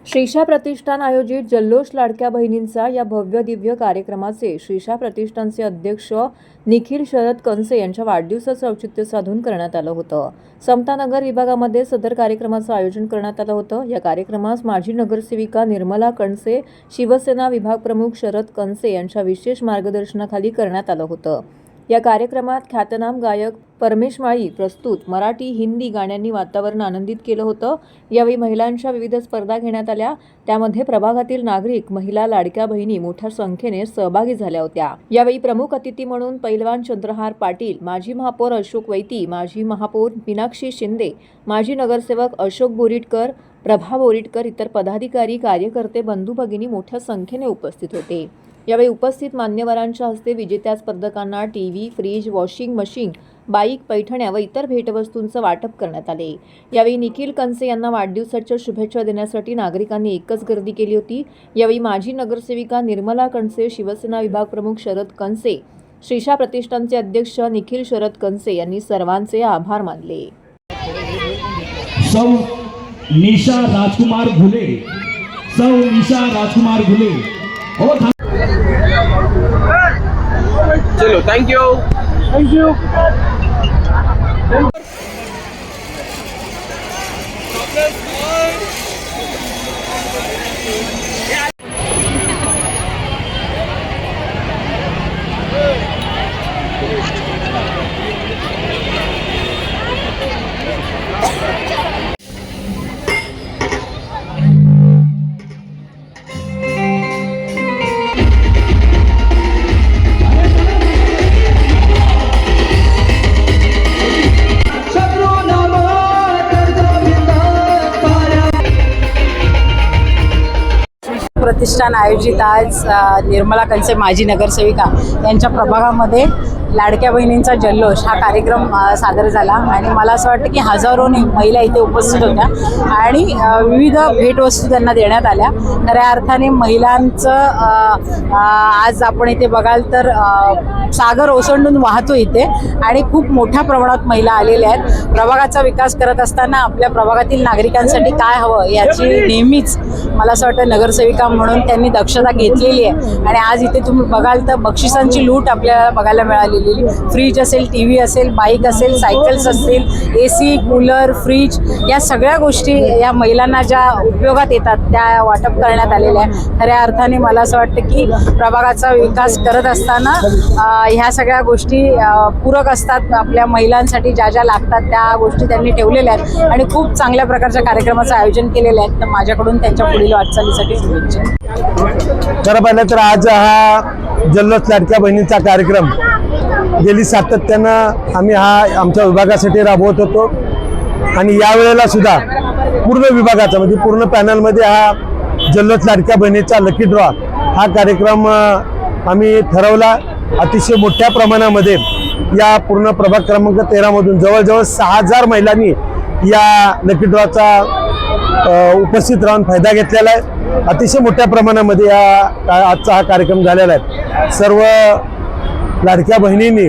श्रीशा प्रतिष्ठान आयोजित जल्लोष लाडक्या बहिणींचा या भव्य दिव्य कार्यक्रमाचे श्रीशा प्रतिष्ठानचे अध्यक्ष निखिल शरद कंसे यांच्या वाढदिवसाचं औचित्य साधून करण्यात आलं होतं। समतानगर विभागामध्ये सदर कार्यक्रमाचं आयोजन करण्यात आलं होतं। या कार्यक्रमास माजी नगरसेविका निर्मला कणसे, शिवसेना विभाग प्रमुख शरद कंसे यांच्या विशेष मार्गदर्शनाखाली करण्यात आलं होतं। या कार्यक्रमात ख्यातनाम गायक परमेश माळी प्रस्तुत मराठी हिंदी गाण्यांनी वातावरण आनंदित केलं होतं। यावेळी महिलांच्या विविध स्पर्धा घेण्यात आल्या, त्यामध्ये प्रभागातील नागरिक, महिला, लाडक्या बहिणी मोठ्या संख्येने सहभागी झाल्या होत्या। यावेळी प्रमुख अतिथी म्हणून पैलवान चंद्रहार पाटील, माजी महापौर अशोक वैती, माजी महापौर मीनाक्षी शिंदे, माजी नगरसेवक अशोक बोरीटकर, प्रभा बोरीटकर, इतर पदाधिकारी, कार्यकर्ते, बंधू भगिनी मोठ्या संख्येने उपस्थित होते। यावेळी उपस्थित मान्यवरांच्या हस्ते विजेत्या स्पर्धकांना TV, fridge, washing machine, bike, पैठण्या व इतर भेटवस्तूंचं वाटप करण्यात आले। यावेळी निखिल कंसे यांना वाढदिवसाच्या शुभेच्छा देण्यासाठी नागरिकांनी एकच गर्दी केली होती। यावेळी माजी नगरसेविका निर्मला कणसे, शिवसेना विभाग प्रमुख शरद कंसे, श्रीशा प्रतिष्ठानचे अध्यक्ष निखिल शरद कंसे यांनी सर्वांचे आभार मानले। सौ निशा राजकुमार घुले, सौ निशा राजकुमार घुले। चलो, थैंक यू। प्रतिष्ठान आयोजित आज निर्मला कंसे माजी नगरसेविका यांच्या प्रभागामध्ये लाडक्या बहिणींचा जल्लोष हा कार्यक्रम सादर झाला आणि मला असं वाटतं की हजारोनी महिला इथे उपस्थित होत्या आणि विविध भेटवस्तू त्यांना देण्यात आल्या। खऱ्या अर्थाने महिलांचं आज आपण इथे बघाल तर सागर ओसंडून वाहतो इथे आणि खूप मोठ्या प्रमाणात महिला आलेल्या आहेत। प्रभागाचा विकास करत असताना आपल्या प्रभागातील नागरिकांसाठी काय हवं याची नेहमीच मला असं वाटतं नगरसेविका म्हणून त्यांनी दक्षता घेतलेली आहे आणि आज इथे तुम्ही बघाल तर बक्षिसांची लूट आपल्याला बघायला मिळालेली। फ्रीज असेल, टीव्ही असेल, बाईक असेल, सायकल्स असतील, एसी, कूलर, फ्रीज या सगळ्या गोष्टी या महिलांना ज्या उपयोगात येतात त्या वाटप करण्यात आलेल्या आहे। खऱ्या अर्थाने मला असं वाटतं की प्रभागाचा विकास करत असताना ह्या सगळ्या गोष्टी पूरक असतात। आपल्या महिलांसाठी ज्या ज्या लागतात त्या गोष्टी त्यांनी ठेवलेल्या आहेत आणि खूप चांगल्या प्रकारच्या कार्यक्रमाचं आयोजन केलेलं आहे। तर माझ्याकडून त्यांच्या पुढील वाटचालीसाठी शुभेच्छा। खरं पाहिलं तर आज हा जल्लोष लाडक्या बहिणींचा कार्यक्रम गेली सातत्यानं आम्ही हा आमच्या विभागासाठी राबवत होतो आणि यावेळेला सुद्धा पूर्ण विभागाचा म्हणजे पूर्ण पॅनलमध्ये हा जल्लोष लाडक्या बहिणीचा लकी ड्रॉ हा कार्यक्रम आम्ही ठरवला। अतिशय मोठ्या प्रमाणामध्ये या पूर्ण प्रभाग क्रमांक 13 मधून जवळजवळ 6000 महिलांनी या लकी ड्रॉचा उपस्थित राहून फायदा घेतलेला आहे। अतिशय मोठ्या प्रमाणामध्ये आजचा हा कार्यक्रम झालेला आहे। सर्व लाडक्या बहिणींनी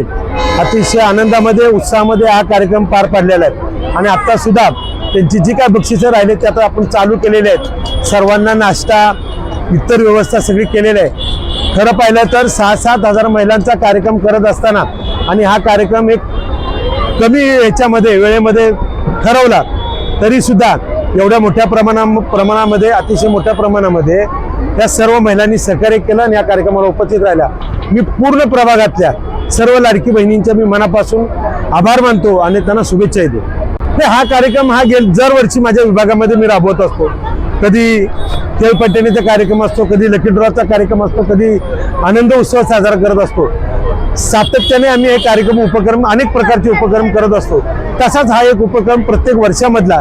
अतिशय आनंदामध्ये, उत्साहामध्ये हा कार्यक्रम पार पाडलेला आहे आणि आता सुद्धा त्यांची जी काय बक्षिसं राहिले ते आता आपण चालू केलेले आहेत। सर्वांना नाश्ता, इतर व्यवस्था सगळी केलेली आहे। खरं पाहिलं तर 6-7 हजार महिलांचा कार्यक्रम करत असताना आणि हा कार्यक्रम एक कमी ह्याच्यामध्ये वेळेमध्ये ठरवला तरी सुद्धा एवढ्या मोठ्या प्रमाणामध्ये अतिशय मोठ्या प्रमाणामध्ये या सर्व महिलांनी सहकार्य केलं आणि या कार्यक्रमाला उपस्थित राहिल्या। मी पूर्ण प्रभागातल्या सर्व लाडकी बहिणींच्या मी मनापासून आभार मानतो आणि त्यांना शुभेच्छा देतो। हा कार्यक्रम दरवर्षी माझ्या विभागामध्ये मी राबवत असतो। कधी खेळपट्ट्याचा कार्यक्रम असतो, कधी लकी ड्रॉचा कार्यक्रम असतो, कधी आनंद उत्सव साजरा करत असतो। सातत्याने आम्ही हे कार्यक्रम उपक्रम अनेक प्रकारचे उपक्रम करत असतो। तसाच हा एक उपक्रम प्रत्येक वर्षामधला,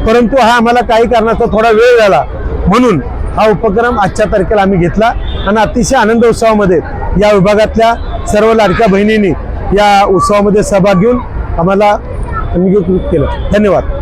परंतु हा आम्हाला काही कारणास्तव थोडा वेळ झाला म्हणून हा उपक्रम आजच्या तारखेला आम्ही घेतला आणि अतिशय आनंद उत्सवामध्ये या विभागातल्या सर्व लाडक्या बहिणींनी या उत्सवामध्ये सहभाग घेऊन आम्हाला अंगीकृत केलं। धन्यवाद।